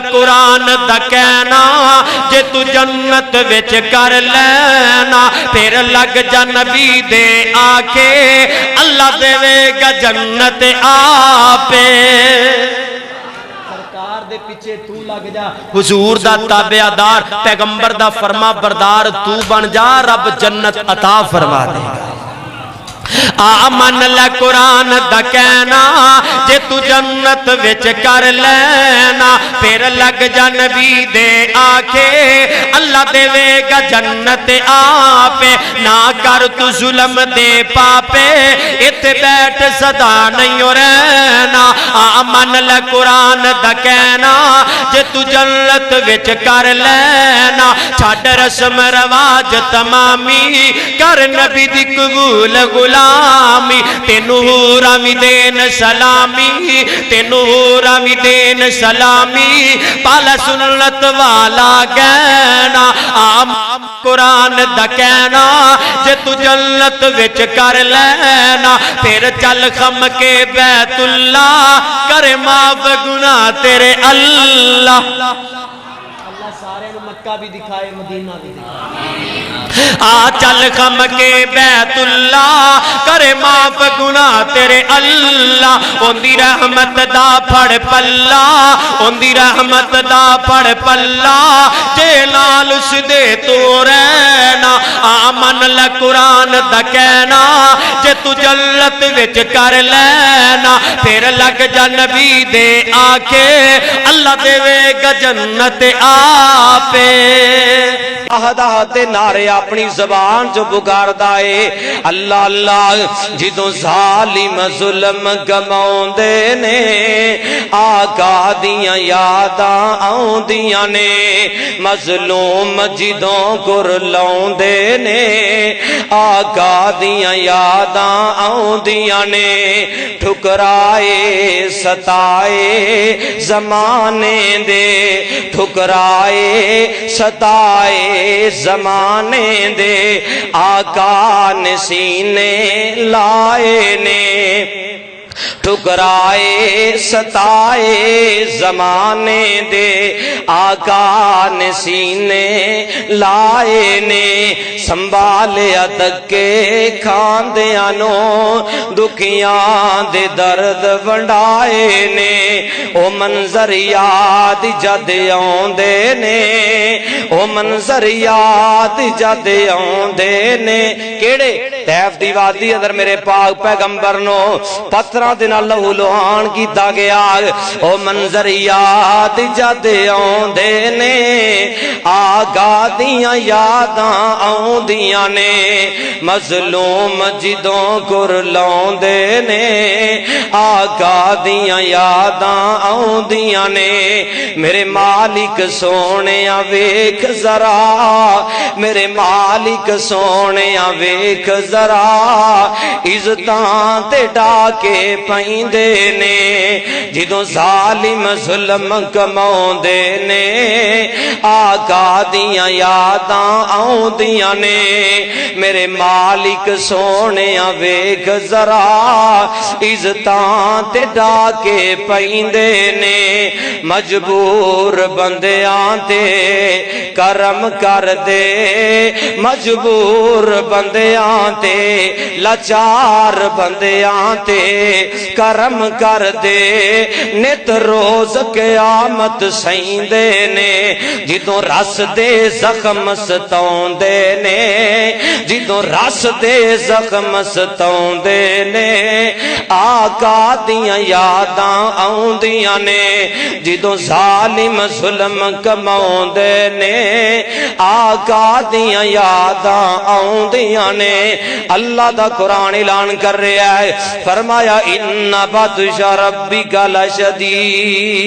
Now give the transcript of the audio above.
قرآن دا کہنا جے تو جنت وچ کر لینا پھر لگ جا نبی دے آکھے اللہ دے گا جنت آپے دے پیچھے تو لگ جا حضور دا تابعدار پیغمبر دا فرما بردار تو بن جا رب جنت عطا فرما دے گا آمن لے قرآن دا کہنا جے تو جنت وچ کر لینا پھر لگ جا نبی دے آکھے اللہ دے گا جنت آپے نہ کر تو ظلم دے پاپے اتھے بیٹھ صدا نہیں رہنا آمن لے قرآن دا کہنا جے تو جنت وچ کر لینا چھڈ رسم رواج تمامی کر نبی دی قبول غلامی تینوں رامی دین سلامی تینوں رامی دین سلامی پالا سنت والا کہنا آم قرآن دا کہنا جے تو جنت وچ کر لینا پھر چل خم کے بیت اللہ کرے معاف گناہ تیرے اللہ سارے مکہ بھی دکھائے مدینہ بھی دکھائے چل خم کے بیت اللہ کرے معاف گناہ تیرے اللہ اوندی رحمت دا پھڑ پلا اوندی رحمت دا پھڑ پلا جے نال اس دے تو رہنا آمن لے قرآن دا کہنا جے تو جنت وچ کر لینا پھر لگ جا نبی دے آکھے اللہ دے گا جنت آپے احدہ نعرے اپنی زبان جو بگاردہ ہے اللہ اللہ جدوں ظالم ظلم گماؤں دینے آقا دیاں یاداں آؤں دیاں نے مظلوم جدوں گر لاؤں دینے آقا دیاں یاداں آؤں دیاں نے ٹھکرائے ستائے زمانے دے ٹھکرائے ستائے زمانے دے آقا نے سینے لائے نے ٹھکرائے ستائے زمانے دے آقا نے سینے لائے نے سنبھالے ادکے کھاندیاں نو دکھیاں دے درد ونڈائے نے او منظر یاد جد آوندے نے او منظر یاد جد آوندے نے کیڑے طیف دی وادی اندر میرے پاک پیغمبر نو پتھراں دے نال لہو لوہان کیتا گیا او منظر یاد جد آوندے نے آقا دیاں یاداں آوندیاں نے مظلوم جدوں گر لاوندے نے آقا دیاں یاداں آوندیاں نے میرے مالک سونیا ویکھ ذرا میرے مالک سونیا ویکھ ذرا عزتاں تے ڈاکے پیندے نے جدوں ظالم ظلم کماؤندے نے آقا دیاں یاداں آوندیاں نے میرے مالک سونیا ویکھ ذرا عزتاں تے ڈاکے پیندے نے مجبور بندیاں تے کرم کر دے مجبور بندیاں تے لاچار بندیاں تے کرم کر دے نت روز قیامت سیندے نے جدوں رس دے زخم ستاوندے نے جدوں رس دے زخم ستاوندے نے آقا دیاں یاداں آوندیاں نے جدوں ظالم ظلم کماوندے نے آقا دیاں یاداں آوندیاں نے اللہ دا قرآن اعلان کر رہا ہے فرمایا ان بطش ربک لشدید